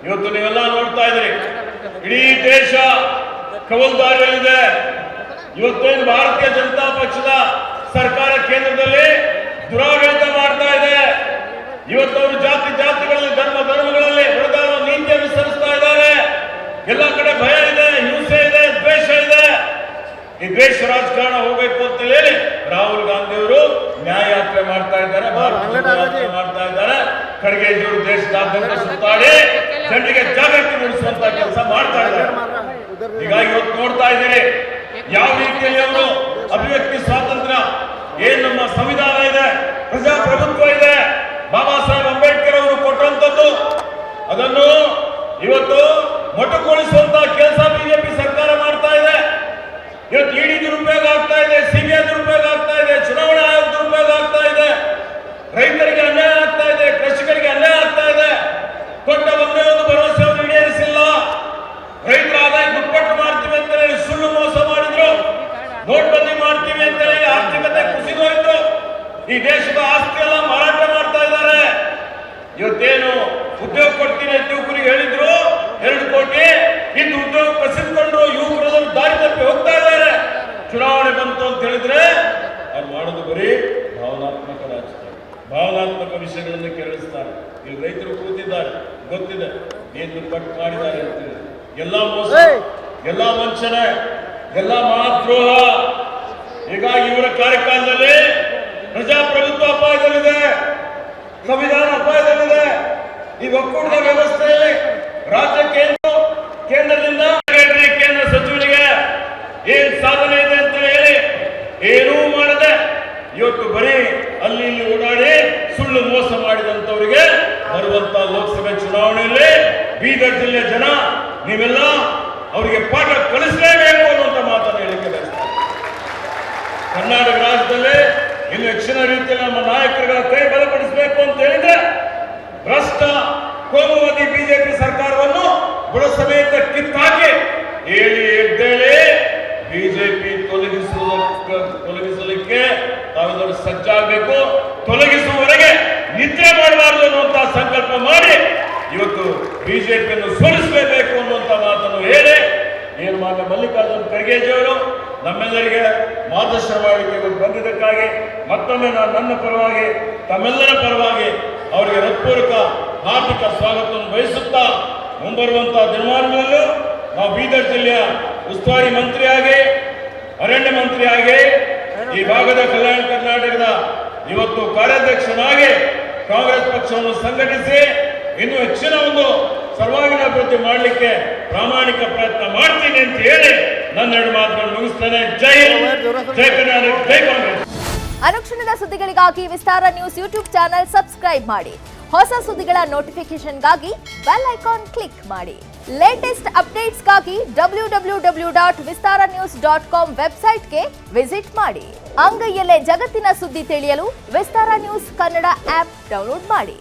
ಇವತ್ತು ನೀವೆಲ್ಲ ನೋಡ್ತಾ ಇದ್ದೀರಿ, ಇಡೀ ದೇಶ ಕವಲ್ದಾರಿಯಲ್ಲಿದೆ. ಇವತ್ತೇನು ಭಾರತೀಯ ಜನತಾ ಪಕ್ಷದ ಸರ್ಕಾರ ಕೇಂದ್ರದಲ್ಲಿ ದುರಾಡಳಿತ ಮಾಡ್ತಾ ಇದೆ. ಇವತ್ತು ಅವರು ಜಾತಿಗಳಲ್ಲಿ ಧರ್ಮಗಳಲ್ಲಿ ಹೊಡೆದಾಡುವ ನೀತಿ ಅನುಸರಿಸ್ತಾ ಇದ್ದಾರೆ. ಎಲ್ಲ ಕಡೆ ಭಯ ಇದೆ, ಹಿಂಸೆ ಇದೆ, ದ್ವೇಷ ಇದೆ. ಈ ದ್ವೇಷ ರಾಜಕಾರಣ ಹೋಗಬೇಕು ಅಂತ ಹೇಳಿ ರಾಹುಲ್ ಗಾಂಧಿ ಅವರು ನ್ಯಾಯಯಾತ್ರೆ ಮಾಡ್ತಾ ಇದ್ದಾರೆ, ಮಾಡ್ತಾ ಇದ್ದಾರೆ. ಖರ್ಗೆಜಿಯವರು ದೇಶದಾದ್ಯಂತ ಸುತ್ತಾಡಿ ಜನರಿಗೆ ಜಾಗೃತಿ ಮೂಡಿಸುವಂತ ಕೆಲಸ ಮಾಡ್ತಾ ಇದ್ದಾರೆ. ಹೀಗಾಗಿ ಇವತ್ತು ನೋಡ್ತಾ ಇದ್ದೀರಿ ಯಾವ ರೀತಿಯಲ್ಲಿ ಅವರು ಅಭಿವ್ಯಕ್ತಿ ಸ್ವಾತಂತ್ರ್ಯ, ಏನ್ ನಮ್ಮ ಸಂವಿಧಾನ ಇದೆ, ಪ್ರಜಾಪ್ರಭುತ್ವ ಇದೆ, ಬಾಬಾ ಸಾಹೇಬ್ ಅಂಬೇಡ್ಕರ್ ಅವರು ಕೊಟ್ಟಂತದ್ದು, ಅದನ್ನು ಇವತ್ತು ಮೊಟಕುಗೊಳಿಸುವಂತ ಕೆಲಸ ಬಿಜೆಪಿ ಸರ್ಕಾರ ಮಾಡ್ತಾ ಇದೆ. ಇವತ್ತು ಇಡಿ ದುರುಪಯೋಗ ಆಗ್ತಾ ಇದೆ, ಸಿಬಿಐ ದುರುಪಯೋಗ ಆಗ್ತಾ ಇದೆ, ಚುನಾವಣಾ ಆಯೋಗ ದುರುಪಯೋಗ ಆಗ್ತಾ ಇದೆ, ರೈತರಿಗೆ ಅನ್ಯಾಯ ಆಗ್ತಾ ಇದೆ, ಕೃಷಿಕರಿಗೆ ಅನ್ಯಾಯ ಆಗ್ತಾ ಇದೆ. ಕೊಟ್ಟ ಒಂದೇ ಒಂದು ಭರವಸೆಯನ್ನು ಈಡೇರಿಸಿಲ್ಲ. ರೈತರ ಆದಾಯ ದುಪ್ಪಟ್ಟು ಮಾಡ್ತೀವಿ ಅಂತ ಹೇಳಿ ಸುಳ್ಳು ಮೋಸ ಮಾಡಿದ್ರು. ನೋಟ್ಬಂದಿ ಮಾಡ್ತೀವಿ ಅಂತ ಹೇಳಿ ಆರ್ಥಿಕತೆ ಕುಸಿದೋಯ್ತು. ಈ ದೇಶದ ಆಸ್ತಿ ಎಲ್ಲ ಮಾರಾಟ ಮಾಡ್ತಾ ಇದ್ದಾರೆ. ಇವತ್ತೇನು ಉದ್ಯೋಗ ಕೊಡ್ತೀನಿ ಅಂತ ಯುವಕರಿಗೆ ಹೇಳಿದ್ರು 2 ಕೋಟಿ, ಇಂದು ಉದ್ಯೋಗ ಕಸಿದುಕೊಂಡ್ರು ಯುವಕರು ದಾರಿ ತಪ್ಪಿ ಹೋಗ್ತಾ ಇದ್ದಾರೆ. ಚುನಾವಣೆ ಬಂತು ಅಂತ ಹೇಳಿದ್ರೆ ಅವ್ರು ಮಾಡೋದು ಬರೀ ಭಾವನಾತ್ಮಕ ರಾಜಕೀಯ, ಭಾವನಾತ್ಮಕ ವಿಷಯಗಳನ್ನು ಕೇಳಿಸ್ತಾರೆ. ಇಲ್ಲಿ ರೈತರು ಕೂತಿದ್ದಾರೆ, ಗೊತ್ತಿದೆ ಏನ್ ದುಪ್ಪಟ್ಟು ಮಾಡಿದ್ದಾರೆ ಅಂತ ಹೇಳಿ. ಎಲ್ಲ ಮೋಸ, ಎಲ್ಲ ವಂಚನೆ, ಎಲ್ಲ ಮಹಾದ್ರೋಹ. ಹೀಗಾಗಿ ಇವರ ಕಾರ್ಯಕಾಲದಲ್ಲಿ ಪ್ರಜಾಪ್ರಭುತ್ವ ಅಪಾಯದಲ್ಲಿದೆ, ಸಂವಿಧಾನ ಅಪಾಯದಲ್ಲಿದೆ. ಈ ಒಕ್ಕೂಟದ ವ್ಯವಸ್ಥೆಯಲ್ಲಿ ರಾಜ್ಯ ಕೇಂದ್ರದಿಂದ ಕೇಂದ್ರ ಸಚಿವರಿಗೆ ಏನ್ ಸಾಧನೆ ಇದೆ ಅಂತ ಹೇಳಿ ಏನೂ ಮಾಡದೆ ಇವತ್ತು ಬರೀ ಅಲ್ಲಿ ಇಲ್ಲಿ ಓಡಾಡಿ ಸುಳ್ಳು ಮೋಸ ಮಾಡಿದಂತವರಿಗೆ ಬರುವಂತ ಲೋಕಸಭೆ ಚುನಾವಣೆಯಲ್ಲಿ ಬೀದರ್ ಜಿಲ್ಲೆಯ ಜನ ನೀವೆಲ್ಲ ಅವರಿಗೆ ಪಾಠ ಕಲಿಸಲೇಬೇಕು ಅನ್ನುವಂತ ಮಾತನ್ನು ಹೇಳಿಕೆ ಬಯಸ್ತಾರೆ. ಕರ್ನಾಟಕ ರಾಜ್ಯದಲ್ಲಿ ಇನ್ನು ಹೆಚ್ಚಿನ ರೀತಿಯಲ್ಲಿ ನಮ್ಮ ನಾಯಕರುಗಳ ಕೈ ಬಲಪಡಿಸಬೇಕು ಅಂತ ಹೇಳಿದ್ರೆ ಭ್ರಷ್ಟ ಕೋಮುವಾದಿ ಬಿಜೆಪಿ ಸರ್ಕಾರವನ್ನು ಬುಡ ಸಮೇತ ಕಿತ್ತಾಕಿ ಹೇಳಿ ಎದ್ದೇಳಿ ಬಿಜೆಪಿ ತೊಲಗಿಸಲಿಕ್ಕೆ ತಾವೆಲ್ಲರೂ ಸಜ್ಜಾಗಬೇಕು. ತೊಲಗಿಸುವವರೆಗೆ ನಿದ್ರೆ ಮಾಡಬಾರದು ಅನ್ನುವಂತ ಸಂಕಲ್ಪ ಮಾಡಿ ಇವತ್ತು ಬಿಜೆಪಿಯನ್ನು ಸೋಲಿಸಲೇಬೇಕು ಅನ್ನುವಂತ ಮಾತನ್ನು ಹೇಳಿ ಏನು ಮಾನ್ಯ ಮಲ್ಲಿಕಾರ್ಜುನ ಖರ್ಗೆಜಿಯವರು ನಮ್ಮೆಲ್ಲರಿಗೆ ಮಾರ್ಗದರ್ಶನ ಮಾಡಲಿಕ್ಕೆ ಬಂದಿದ್ದಕ್ಕಾಗಿ ಮತ್ತೊಮ್ಮೆ ನಾನು ನನ್ನ ಪರವಾಗಿ ತಮ್ಮೆಲ್ಲರ ಪರವಾಗಿ ಅವರಿಗೆ ಹೃತ್ಪೂರ್ವಕ ಹಾರ್ದಿಕ ಸ್ವಾಗತವನ್ನು ಬಯಸುತ್ತಾ ಮುಂಬರುವಂತಹ ದಿನಮಾನಗಳಲ್ಲೂ ನಾವು ಬೀದರ್ ಜಿಲ್ಲೆಯ ಉಸ್ತುವಾರಿ ಮಂತ್ರಿಯಾಗಿ, ಅರಣ್ಯ ಮಂತ್ರಿಯಾಗಿ, ಈ ಭಾಗದ ಕಲ್ಯಾಣ ಕರ್ನಾಟಕದ ಇವತ್ತು ಕಾರ್ಯಾಧ್ಯಕ್ಷನಾಗಿ ಕಾಂಗ್ರೆಸ್ ಪಕ್ಷವನ್ನು ಸಂಘಟಿಸಿ ಇನ್ನು ಹೆಚ್ಚಿನ ಒಂದು ಸರ್ವಾಂಗೀಣ ಅಭಿವೃದ್ಧಿ ಮಾಡಲಿಕ್ಕೆ ಪ್ರಾಮಾಣಿಕ ಪ್ರಯತ್ನ ಮಾಡ್ತೀನಿ ಅಂತ ಹೇಳಿ ನನ್ನ 2 ಮಾತುಗಳನ್ನು ಮುಗಿಸ್ತೇನೆ. ಜೈ ಹಿಂದ್, ಜೈ ಕರ್ನಾಟಕ, ಜೈ ಕಾಂಗ್ರೆಸ್. ಅನುಕ್ಷಣದ ಸುದ್ದಿಗಳಿಗಾಗಿ ವಿಸ್ತಾರ ನ್ಯೂಸ್ ಯೂಟ್ಯೂಬ್ ಚಾನೆಲ್ ಸಬ್ಸ್ಕ್ರೈಬ್ ಮಾಡಿ. ಹೊಸ ಸುದ್ದಿಗಳ ನೋಟಿಫಿಕೇಶನ್ಗಾಗಿ ಬೆಲ್ ಐಕಾನ್ ಕ್ಲಿಕ್ ಮಾಡಿ. ಲೇಟೆಸ್ಟ್ ಅಪ್ಡೇಟ್ಸ್ಗಾಗಿ www.vistaranews.com ವೆಬ್ಸೈಟ್ಗೆ ವಿಸಿಟ್ ಮಾಡಿ. ಅಂಗೈಯಲ್ಲೇ ಜಗತ್ತಿನ ಸುದ್ದಿ ತಿಳಿಯಲು ವಿಸ್ತಾರ ನ್ಯೂಸ್ ಕನ್ನಡ ಆಪ್ ಡೌನ್ಲೋಡ್ ಮಾಡಿ.